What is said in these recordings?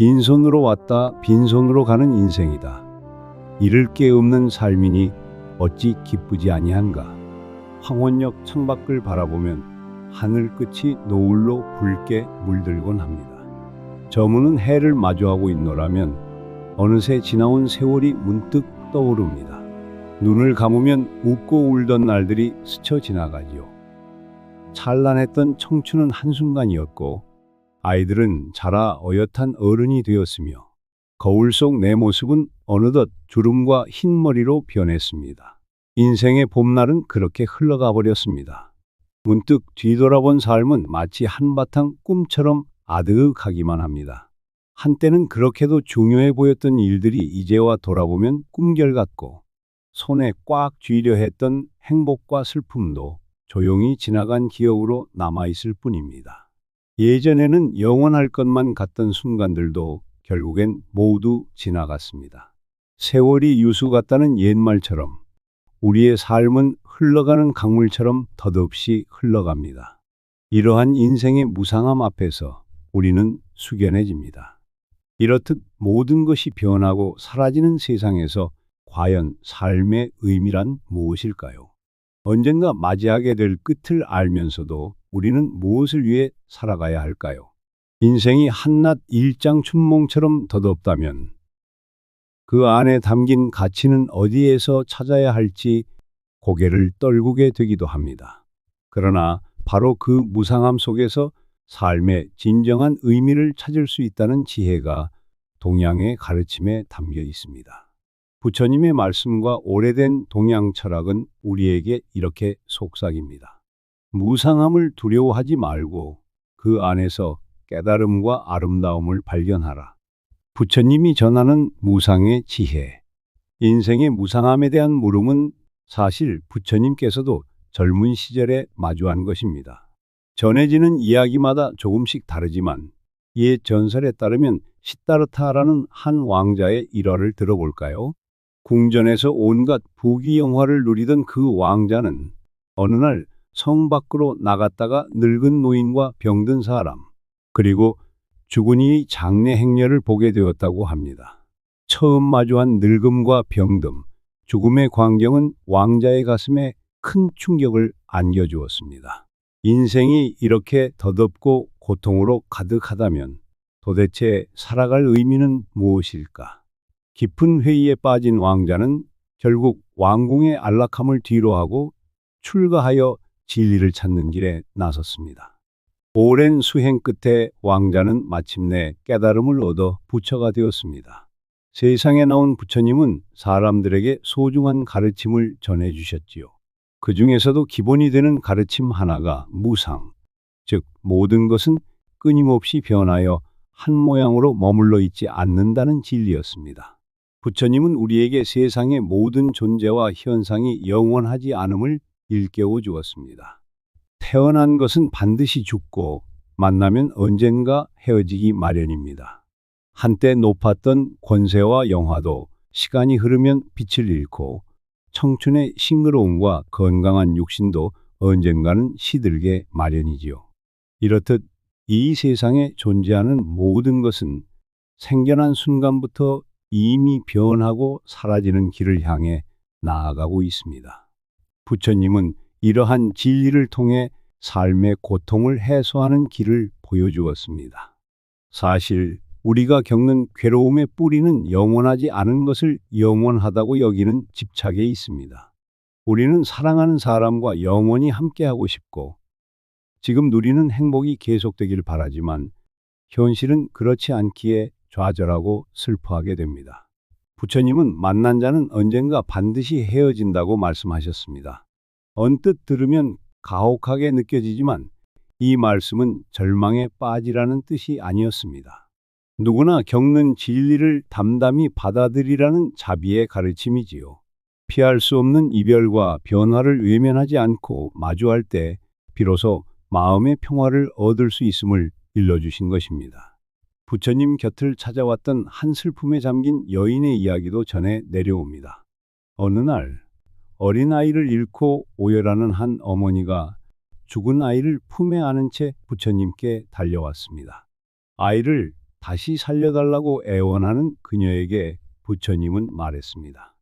빈손으로 왔다 빈손으로 가는 인생이다. 잃을 게 없는 삶이니 어찌 기쁘지 아니한가. 황혼역 창밖을 바라보면 하늘 끝이 노을로 붉게 물들곤 합니다. 저무는 해를 마주하고 있노라면 어느새 지나온 세월이 문득 떠오릅니다. 눈을 감으면 웃고 울던 날들이 스쳐 지나가지요. 찬란했던 청춘은 한순간이었고 아이들은 자라 어엿한 어른이 되었으며 거울 속 내 모습은 어느덧 주름과 흰머리로 변했습니다. 인생의 봄날은 그렇게 흘러가 버렸습니다. 문득 뒤돌아본 삶은 마치 한바탕 꿈처럼 아득하기만 합니다. 한때는 그렇게도 중요해 보였던 일들이 이제와 돌아보면 꿈결 같고 손에 꽉 쥐려 했던 행복과 슬픔도 조용히 지나간 기억으로 남아있을 뿐입니다. 예전에는 영원할 것만 같던 순간들도 결국엔 모두 지나갔습니다. 세월이 유수 같다는 옛말처럼 우리의 삶은 흘러가는 강물처럼 덧없이 흘러갑니다. 이러한 인생의 무상함 앞에서 우리는 숙연해집니다. 이렇듯 모든 것이 변하고 사라지는 세상에서 과연 삶의 의미란 무엇일까요? 언젠가 맞이하게 될 끝을 알면서도 우리는 무엇을 위해 살아가야 할까요? 인생이 한낱 일장춘몽처럼 덧없다면 그 안에 담긴 가치는 어디에서 찾아야 할지 고개를 떨구게 되기도 합니다. 그러나 바로 그 무상함 속에서 삶의 진정한 의미를 찾을 수 있다는 지혜가 동양의 가르침에 담겨 있습니다. 부처님의 말씀과 오래된 동양 철학은 우리에게 이렇게 속삭입니다. 무상함을 두려워하지 말고 그 안에서 깨달음과 아름다움을 발견하라. 부처님이 전하는 무상의 지혜. 인생의 무상함에 대한 물음은 사실 부처님께서도 젊은 시절에 마주한 것입니다. 전해지는 이야기마다 조금씩 다르지만 옛 전설에 따르면 시다르타라는 한 왕자의 일화를 들어볼까요? 궁전에서 온갖 부귀영화를 누리던 그 왕자는 어느 날 성 밖으로 나갔다가 늙은 노인과 병든 사람, 그리고 죽은 이의 장례 행렬을 보게 되었다고 합니다. 처음 마주한 늙음과 병듦, 죽음의 광경은 왕자의 가슴에 큰 충격을 안겨주었습니다. 인생이 이렇게 덧없고 고통으로 가득하다면 도대체 살아갈 의미는 무엇일까? 깊은 회의에 빠진 왕자는 결국 왕궁의 안락함을 뒤로하고 출가하여 진리를 찾는 길에 나섰습니다. 오랜 수행 끝에 왕자는 마침내 깨달음을 얻어 부처가 되었습니다. 세상에 나온 부처님은 사람들에게 소중한 가르침을 전해주셨지요. 그 중에서도 기본이 되는 가르침 하나가 무상, 즉 모든 것은 끊임없이 변하여 한 모양으로 머물러 있지 않는다는 진리였습니다. 부처님은 우리에게 세상의 모든 존재와 현상이 영원하지 않음을 일깨워 주었습니다. 태어난 것은 반드시 죽고 만나면 언젠가 헤어지기 마련입니다. 한때 높았던 권세와 영화도 시간이 흐르면 빛을 잃고 청춘의 싱그러움과 건강한 육신도 언젠가는 시들게 마련이지요. 이렇듯 이 세상에 존재하는 모든 것은 생겨난 순간부터 이미 변하고 사라지는 길을 향해 나아가고 있습니다. 부처님은 이러한 진리를 통해 삶의 고통을 해소하는 길을 보여주었습니다. 사실 우리가 겪는 괴로움의 뿌리는 영원하지 않은 것을 영원하다고 여기는 집착에 있습니다. 우리는 사랑하는 사람과 영원히 함께하고 싶고 지금 누리는 행복이 계속되길 바라지만 현실은 그렇지 않기에 좌절하고 슬퍼하게 됩니다. 부처님은 만난 자는 언젠가 반드시 헤어진다고 말씀하셨습니다. 언뜻 들으면 가혹하게 느껴지지만 이 말씀은 절망에 빠지라는 뜻이 아니었습니다. 누구나 겪는 진리를 담담히 받아들이라는 자비의 가르침이지요. 피할 수 없는 이별과 변화를 외면하지 않고 마주할 때 비로소 마음의 평화를 얻을 수 있음을 일러주신 것입니다. 부처님 곁을 찾아왔던 한 슬픔에 잠긴 여인의 이야기도 전해 내려옵니다. 어느 날 어린아이를 잃고 오열하는 한 어머니가 죽은 아이를 품에 안은 채 부처님께 달려왔습니다. 아이를 다시 살려달라고 애원하는 그녀에게 부처님은 말했습니다.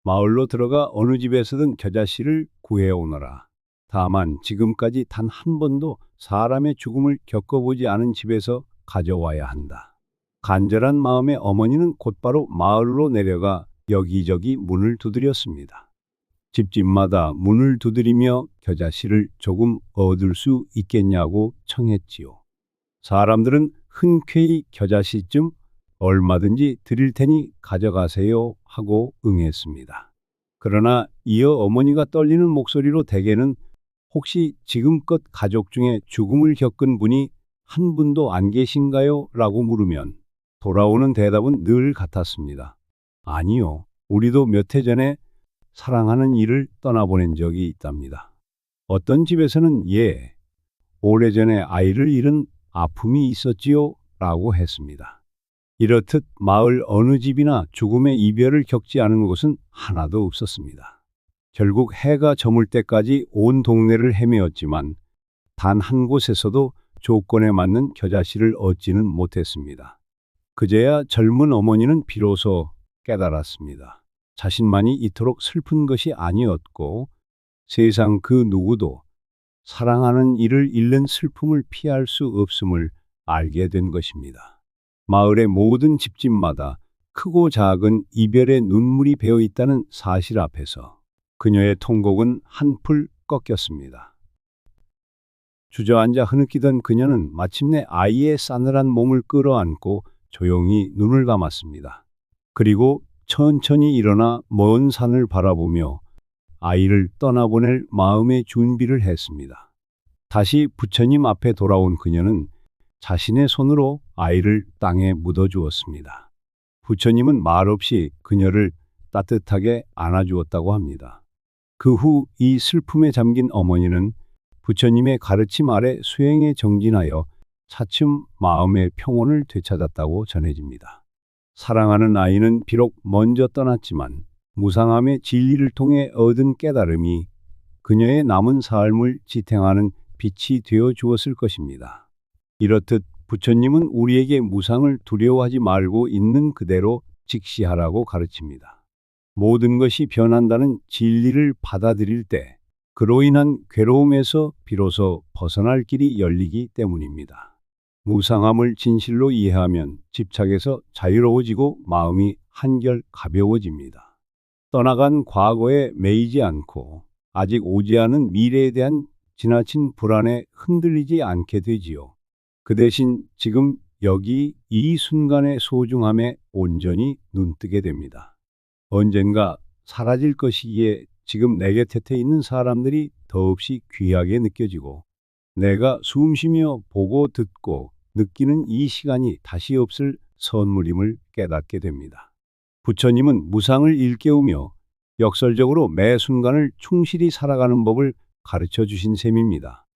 마을로 들어가 어느 집에서든 겨자씨를 구해오너라. 다만 지금까지 단 한 번도 사람의 죽음을 겪어보지 않은 집에서 가져와야 한다. 간절한 마음의 어머니는 곧바로 마을로 내려가 여기저기 문을 두드렸습니다. 집집마다 문을 두드리며 겨자씨를 조금 얻을 수 있겠냐고 청했지요. 사람들은 흔쾌히 겨자씨쯤 얼마든지 드릴 테니 가져가세요 하고 응했습니다. 그러나 이어 어머니가 떨리는 목소리로 대개는 혹시 지금껏 가족 중에 죽음을 겪은 분이 한 분도 안 계신가요? 라고 물으면 돌아오는 대답은 늘 같았습니다. 아니요. 우리도 몇 해 전에 사랑하는 이를 떠나보낸 적이 있답니다. 어떤 집에서는 오래전에 아이를 잃은 아픔이 있었지요? 라고 했습니다. 이렇듯 마을 어느 집이나 죽음의 이별을 겪지 않은 곳은 하나도 없었습니다. 결국 해가 저물 때까지 온 동네를 헤매었지만 단 한 곳에서도 조건에 맞는 겨자씨를 얻지는 못했습니다. 그제야 젊은 어머니는 비로소 깨달았습니다. 자신만이 이토록 슬픈 것이 아니었고 세상 그 누구도 사랑하는 이를 잃는 슬픔을 피할 수 없음을 알게 된 것입니다. 마을의 모든 집집마다 크고 작은 이별의 눈물이 배어 있다는 사실 앞에서 그녀의 통곡은 한풀 꺾였습니다. 주저앉아 흐느끼던 그녀는 마침내 아이의 싸늘한 몸을 끌어안고 조용히 눈을 감았습니다. 그리고 천천히 일어나 먼 산을 바라보며 아이를 떠나보낼 마음의 준비를 했습니다. 다시 부처님 앞에 돌아온 그녀는 자신의 손으로 아이를 땅에 묻어주었습니다. 부처님은 말없이 그녀를 따뜻하게 안아주었다고 합니다. 그 후 이 슬픔에 잠긴 어머니는 부처님의 가르침 아래 수행에 정진하여 차츰 마음의 평온을 되찾았다고 전해집니다. 사랑하는 아이는 비록 먼저 떠났지만 무상함의 진리를 통해 얻은 깨달음이 그녀의 남은 삶을 지탱하는 빛이 되어 주었을 것입니다. 이렇듯 부처님은 우리에게 무상을 두려워하지 말고 있는 그대로 직시하라고 가르칩니다. 모든 것이 변한다는 진리를 받아들일 때 그로 인한 괴로움에서 비로소 벗어날 길이 열리기 때문입니다. 무상함을 진실로 이해하면 집착에서 자유로워지고 마음이 한결 가벼워집니다. 떠나간 과거에 매이지 않고 아직 오지 않은 미래에 대한 지나친 불안에 흔들리지 않게 되지요. 그 대신 지금 여기 이 순간의 소중함에 온전히 눈뜨게 됩니다. 언젠가 사라질 것이기에 지금 내 곁에 있는 사람들이 더없이 귀하게 느껴지고 내가 숨쉬며 보고 듣고 느끼는 이 시간이 다시 없을 선물임을 깨닫게 됩니다. 부처님은 무상을 일깨우며 역설적으로 매 순간을 충실히 살아가는 법을 가르쳐 주신 셈입니다.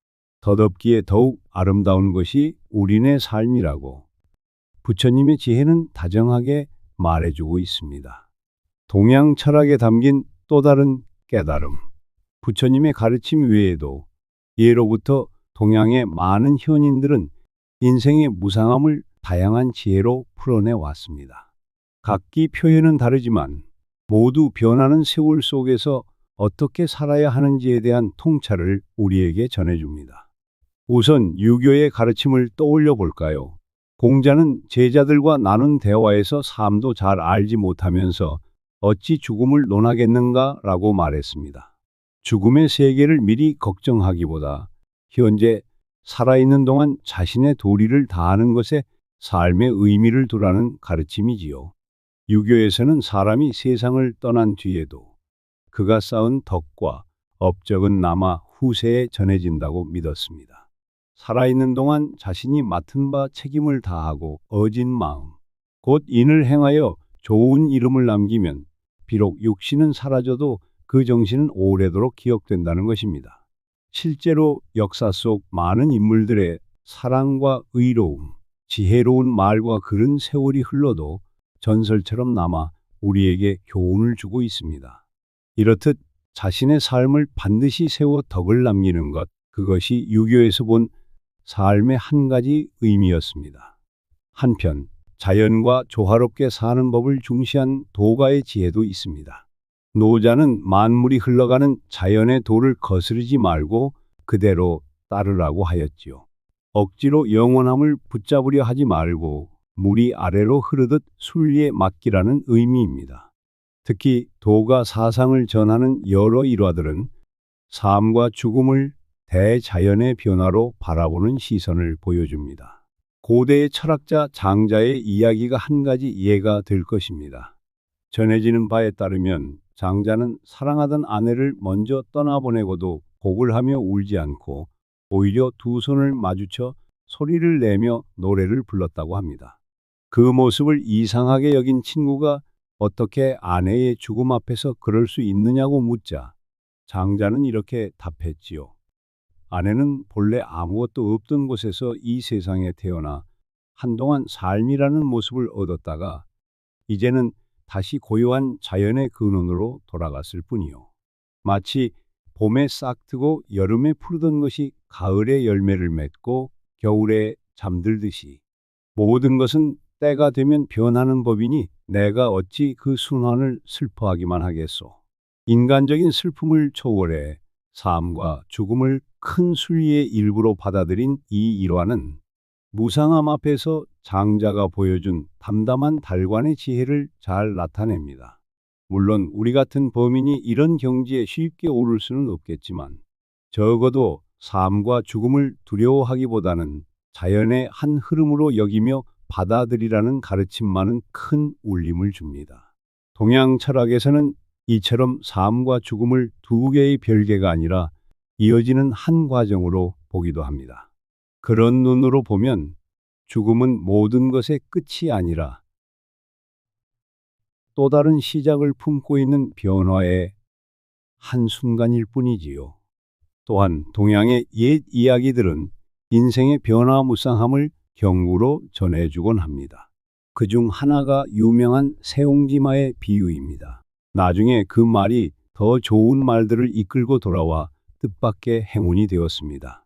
덧없기에 더욱 아름다운 것이 우리네 삶이라고 부처님의 지혜는 다정하게 말해주고 있습니다. 동양 철학에 담긴 또 다른 깨달음. 부처님의 가르침 외에도 예로부터 동양의 많은 현인들은 인생의 무상함을 다양한 지혜로 풀어내 왔습니다. 각기 표현은 다르지만 모두 변하는 세월 속에서 어떻게 살아야 하는지에 대한 통찰을 우리에게 전해줍니다. 우선 유교의 가르침을 떠올려 볼까요? 공자는 제자들과 나눈 대화에서 삶도 잘 알지 못하면서 어찌 죽음을 논하겠는가 라고 말했습니다. 죽음의 세계를 미리 걱정하기보다 현재 살아있는 동안 자신의 도리를 다하는 것에 삶의 의미를 두라는 가르침이지요. 유교에서는 사람이 세상을 떠난 뒤에도 그가 쌓은 덕과 업적은 남아 후세에 전해진다고 믿었습니다. 살아있는 동안 자신이 맡은 바 책임을 다하고 어진 마음, 곧 인을 행하여 좋은 이름을 남기면 비록 육신은 사라져도 그 정신은 오래도록 기억된다는 것입니다. 실제로 역사 속 많은 인물들의 사랑과 의로움, 지혜로운 말과 글은 세월이 흘러도 전설처럼 남아 우리에게 교훈을 주고 있습니다. 이렇듯 자신의 삶을 반드시 세워 덕을 남기는 것, 그것이 유교에서 본 삶의 한 가지 의미였습니다. 한편 자연과 조화롭게 사는 법을 중시한 도가의 지혜도 있습니다. 노자는 만물이 흘러가는 자연의 도를 거스르지 말고 그대로 따르라고 하였지요. 억지로 영원함을 붙잡으려 하지 말고 물이 아래로 흐르듯 순리에 맡기라는 의미입니다. 특히 도가 사상을 전하는 여러 일화들은 삶과 죽음을 대자연의 변화로 바라보는 시선을 보여줍니다. 고대의 철학자 장자의 이야기가 한 가지 예가 될 것입니다. 전해지는 바에 따르면 장자는 사랑하던 아내를 먼저 떠나보내고도 곡을 하며 울지 않고 오히려 두 손을 마주쳐 소리를 내며 노래를 불렀다고 합니다. 그 모습을 이상하게 여긴 친구가 어떻게 아내의 죽음 앞에서 그럴 수 있느냐고 묻자 장자는 이렇게 답했지요. 아내는 본래 아무것도 없던 곳에서 이 세상에 태어나 한동안 삶이라는 모습을 얻었다가 이제는 다시 고요한 자연의 근원으로 돌아갔을 뿐이요. 마치 봄에 싹트고 여름에 푸르던 것이 가을에 열매를 맺고 겨울에 잠들듯이 모든 것은 때가 되면 변하는 법이니 내가 어찌 그 순환을 슬퍼하기만 하겠소. 인간적인 슬픔을 초월해 삶과 죽음을 큰 순리의 일부로 받아들인 이 일화는 무상함 앞에서 장자가 보여준 담담한 달관의 지혜를 잘 나타냅니다. 물론 우리 같은 범인이 이런 경지에 쉽게 오를 수는 없겠지만 적어도 삶과 죽음을 두려워하기보다는 자연의 한 흐름으로 여기며 받아들이라는 가르침만은 큰 울림을 줍니다. 동양 철학에서는 이처럼 삶과 죽음을 두 개의 별개가 아니라 이어지는 한 과정으로 보기도 합니다. 그런 눈으로 보면 죽음은 모든 것의 끝이 아니라 또 다른 시작을 품고 있는 변화의 한순간일 뿐이지요. 또한 동양의 옛 이야기들은 인생의 변화무쌍함을 경구로 전해주곤 합니다. 그중 하나가 유명한 세옹지마의 비유입니다. 나중에 그 말이 더 좋은 말들을 이끌고 돌아와 뜻밖의 행운이 되었습니다.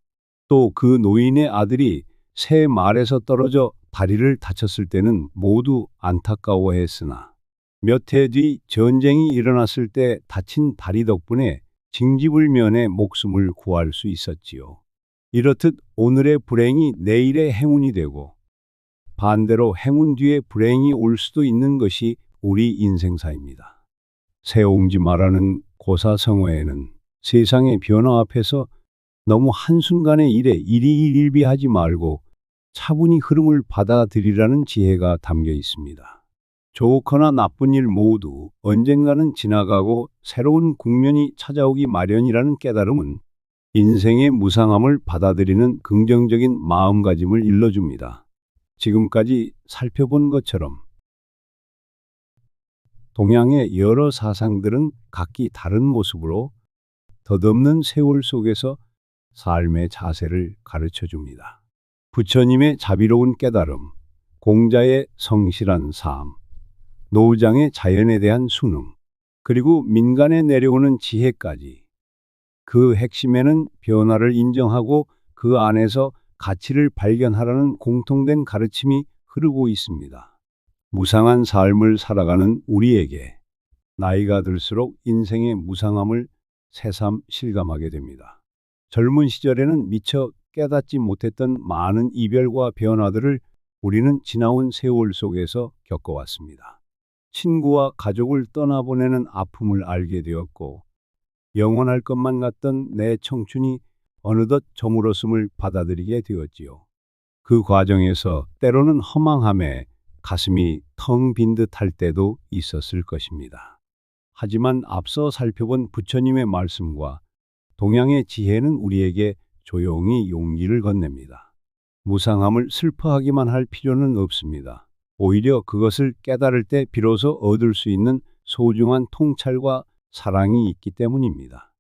또 그 노인의 아들이 새 말에서 떨어져 다리를 다쳤을 때는 모두 안타까워했으나 몇 해 뒤 전쟁이 일어났을 때 다친 다리 덕분에 징집을면해 목숨을 구할 수 있었지요. 이렇듯 오늘의 불행이 내일의 행운이 되고 반대로 행운 뒤에 불행이 올 수도 있는 것이 우리 인생사입니다. 세옹지마라는 고사성어에는 세상의 변화 앞에서 너무 한순간의 일에 일희일비하지 말고 차분히 흐름을 받아들이라는 지혜가 담겨 있습니다. 좋거나 나쁜 일 모두 언젠가는 지나가고 새로운 국면이 찾아오기 마련이라는 깨달음은 인생의 무상함을 받아들이는 긍정적인 마음가짐을 일러줍니다. 지금까지 살펴본 것처럼 동양의 여러 사상들은 각기 다른 모습으로 덧없는 세월 속에서 삶의 자세를 가르쳐 줍니다. 부처님의 자비로운 깨달음, 공자의 성실한 삶, 노장의 자연에 대한 순응, 그리고 민간에 내려오는 지혜까지 그 핵심에는 변화를 인정하고 그 안에서 가치를 발견하라는 공통된 가르침이 흐르고 있습니다. 무상한 삶을 살아가는 우리에게 나이가 들수록 인생의 무상함을 새삼 실감하게 됩니다. 젊은 시절에는 미처 깨닫지 못했던 많은 이별과 변화들을 우리는 지나온 세월 속에서 겪어왔습니다. 친구와 가족을 떠나보내는 아픔을 알게 되었고 영원할 것만 같던 내 청춘이 어느덧 저물었음을 받아들이게 되었지요. 그 과정에서 때로는 허망함에 가슴이 텅 빈 듯할 때도 있었을 것입니다. 하지만 앞서 살펴본 부처님의 말씀과 동양의 지혜는 우리에게 조용히 용기를 건넵니다. 무상함을 슬퍼하기만 할 필요는 없습니다. 오히려 그것을 깨달을 때 비로소 얻을 수 있는 소중한 통찰과 사랑이 있기 때문입니다.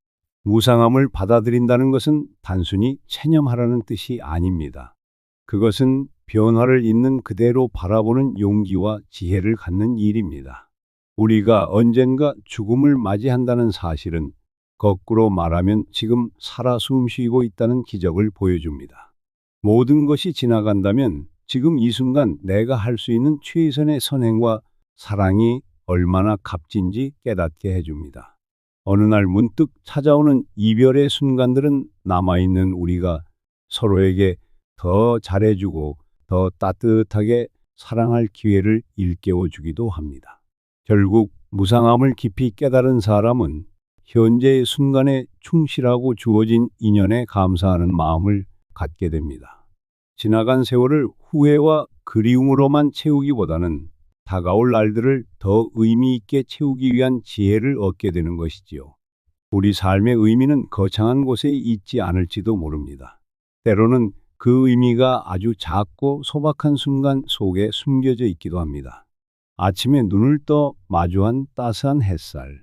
무상함을 받아들인다는 것은 단순히 체념하라는 뜻이 아닙니다. 그것은 변화를 있는 그대로 바라보는 용기와 지혜를 갖는 일입니다. 우리가 언젠가 죽음을 맞이한다는 사실은 거꾸로 말하면 지금 살아 숨쉬고 있다는 기적을 보여줍니다. 모든 것이 지나간다면 지금 이 순간 내가 할 수 있는 최선의 선행과 사랑이 얼마나 값진지 깨닫게 해줍니다. 어느 날 문득 찾아오는 이별의 순간들은 남아있는 우리가 서로에게 더 잘해주고 더 따뜻하게 사랑할 기회를 일깨워 주기도 합니다. 결국 무상함을 깊이 깨달은 사람은 현재의 순간에 충실하고 주어진 인연에 감사하는 마음을 갖게 됩니다. 지나간 세월을 후회와 그리움으로만 채우기보다는 다가올 날들을 더 의미 있게 채우기 위한 지혜를 얻게 되는 것이지요. 우리 삶의 의미는 거창한 곳에 있지 않을지도 모릅니다. 때로는 그 의미가 아주 작고 소박한 순간 속에 숨겨져 있기도 합니다. 아침에 눈을 떠 마주한 따스한 햇살,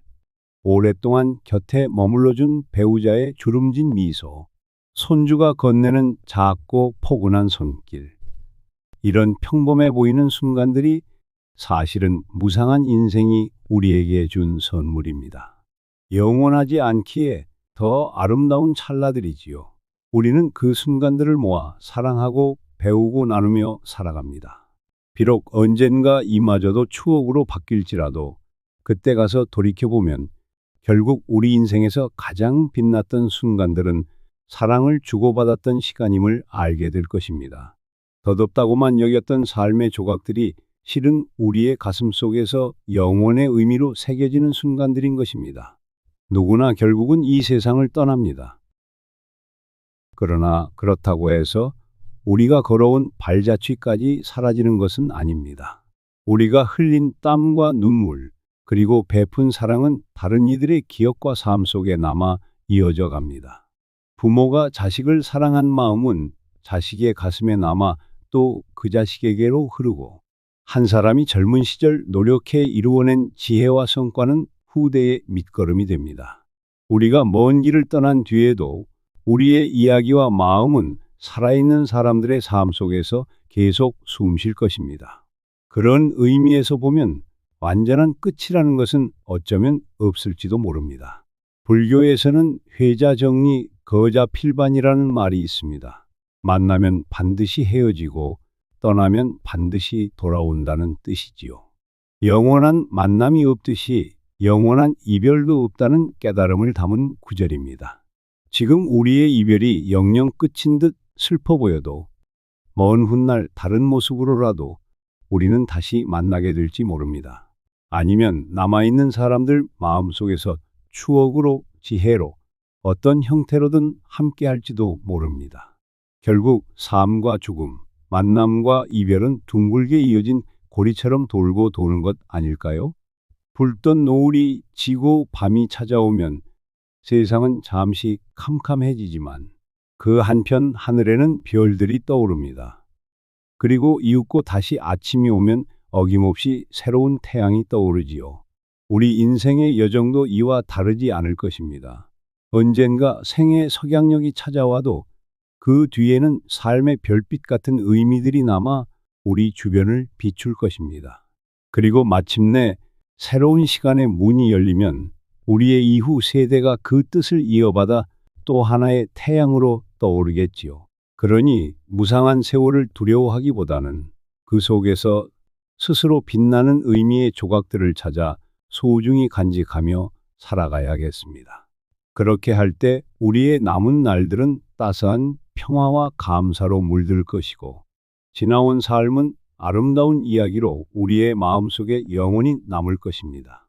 오랫동안 곁에 머물러준 배우자의 주름진 미소, 손주가 건네는 작고 포근한 손길. 이런 평범해 보이는 순간들이 사실은 무상한 인생이 우리에게 준 선물입니다. 영원하지 않기에 더 아름다운 찰나들이지요. 우리는 그 순간들을 모아 사랑하고 배우고 나누며 살아갑니다. 비록 언젠가 이마저도 추억으로 바뀔지라도 그때 가서 돌이켜보면 결국 우리 인생에서 가장 빛났던 순간들은 사랑을 주고받았던 시간임을 알게 될 것입니다. 덧없다고만 여겼던 삶의 조각들이 실은 우리의 가슴 속에서 영원의 의미로 새겨지는 순간들인 것입니다. 누구나 결국은 이 세상을 떠납니다. 그러나 그렇다고 해서 우리가 걸어온 발자취까지 사라지는 것은 아닙니다. 우리가 흘린 땀과 눈물, 그리고 베푼 사랑은 다른 이들의 기억과 삶 속에 남아 이어져 갑니다. 부모가 자식을 사랑한 마음은 자식의 가슴에 남아 또 그 자식에게로 흐르고, 한 사람이 젊은 시절 노력해 이루어낸 지혜와 성과는 후대의 밑거름이 됩니다. 우리가 먼 길을 떠난 뒤에도 우리의 이야기와 마음은 살아있는 사람들의 삶 속에서 계속 숨쉴 것입니다. 그런 의미에서 보면 완전한 끝이라는 것은 어쩌면 없을지도 모릅니다. 불교에서는 회자정리 거자필반이라는 말이 있습니다. 만나면 반드시 헤어지고 떠나면 반드시 돌아온다는 뜻이지요. 영원한 만남이 없듯이 영원한 이별도 없다는 깨달음을 담은 구절입니다. 지금 우리의 이별이 영영 끝인 듯 슬퍼 보여도 먼 훗날 다른 모습으로라도 우리는 다시 만나게 될지 모릅니다. 아니면 남아있는 사람들 마음속에서 추억으로, 지혜로, 어떤 형태로든 함께 할지도 모릅니다. 결국 삶과 죽음, 만남과 이별은 둥글게 이어진 고리처럼 돌고 도는 것 아닐까요? 붉던 노을이 지고 밤이 찾아오면 세상은 잠시 캄캄해지지만 그 한편 하늘에는 별들이 떠오릅니다. 그리고 이윽고 다시 아침이 오면 어김없이 새로운 태양이 떠오르지요. 우리 인생의 여정도 이와 다르지 않을 것입니다. 언젠가 생의 석양력이 찾아와도 그 뒤에는 삶의 별빛 같은 의미들이 남아 우리 주변을 비출 것입니다. 그리고 마침내 새로운 시간의 문이 열리면 우리의 이후 세대가 그 뜻을 이어받아 또 하나의 태양으로 떠오르겠지요. 그러니 무상한 세월을 두려워하기보다는 그 속에서 스스로 빛나는 의미의 조각들을 찾아 소중히 간직하며 살아가야겠습니다. 그렇게 할 때 우리의 남은 날들은 따스한 평화와 감사로 물들 것이고, 지나온 삶은 아름다운 이야기로 우리의 마음속에 영원히 남을 것입니다.